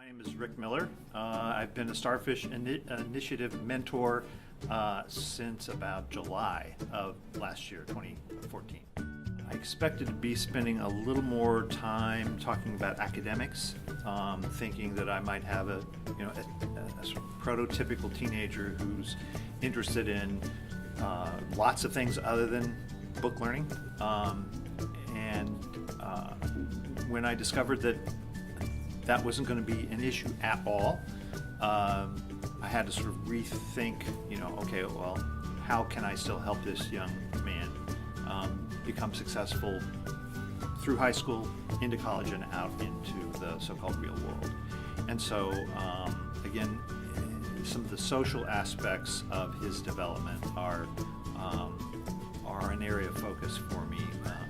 name is Rick Miller. I've been a Starfish Initiative mentor since about July of last year, 2014. I expected to be spending a little more time talking about academics, thinking that I might have a sort of prototypical teenager who's interested in lots of things other than book learning. When I discovered that wasn't going to be an issue at all, I had to sort of rethink, okay, well, how can I still help this young man become successful through high school, into college, and out into the so-called real world. And so, again, some of the social aspects of his development are an area of focus for me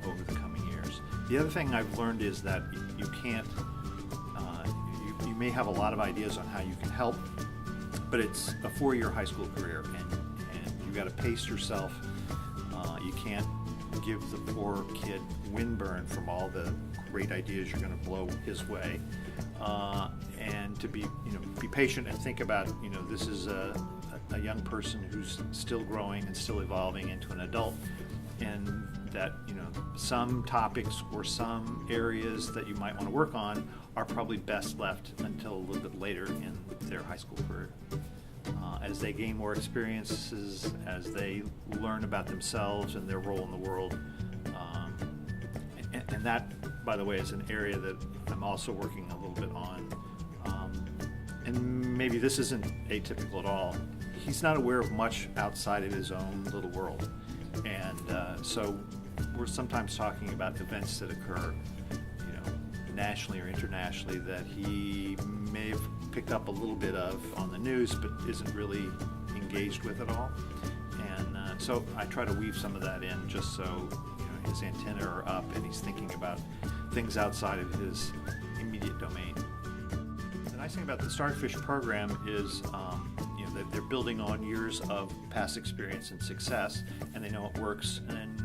over the coming years. The other thing I've learned is that you can't, you may have a lot of ideas on how you can help, but it's a 4-year high school career, and you've got to pace yourself. You can't give the poor kid windburn from all the great ideas you're going to blow his way, and to be patient and think about, this is a young person who's still growing and still evolving into an adult, and that some topics or some areas that you might want to work on are probably best left until a little bit later in their high school career. As they gain more experiences, as they learn about themselves and their role in the world, and that, by the way, is an area that I'm also working a little bit on. And maybe this isn't atypical at all. He's not aware of much outside of his own little world, and so we're sometimes talking about events that occur, nationally or internationally, that he may have picked up a little bit of on the news, but isn't really engaged with at all. And so I try to weave some of that in, just so his antennae are up and he's thinking about things outside of his immediate domain. The nice thing about the Starfish program is that they're building on years of past experience and success, and they know what works, and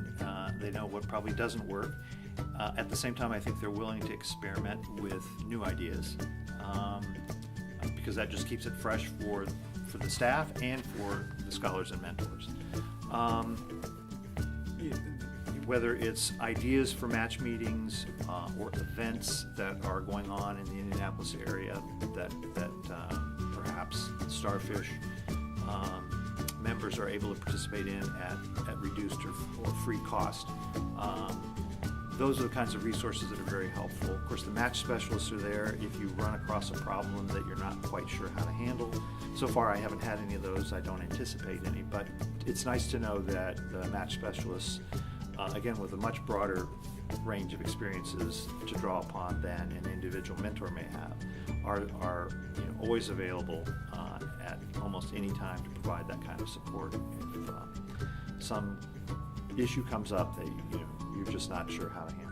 they know what probably doesn't work. At the same time, I think they're willing to experiment with new ideas, because that just keeps it fresh for the staff and for the scholars and mentors. Whether it's ideas for match meetings or events that are going on in the Indianapolis area that perhaps Starfish members are able to participate in at reduced or free cost. Those are the kinds of resources that are very helpful. Of course, the match specialists are there if you run across a problem that you're not quite sure how to handle. So far, I haven't had any of those. I don't anticipate any, but it's nice to know that the match specialists, again, with a much broader range of experiences to draw upon than an individual mentor may have, are always available at almost any time to provide that kind of support. If some issue comes up that you're just not sure how to handle.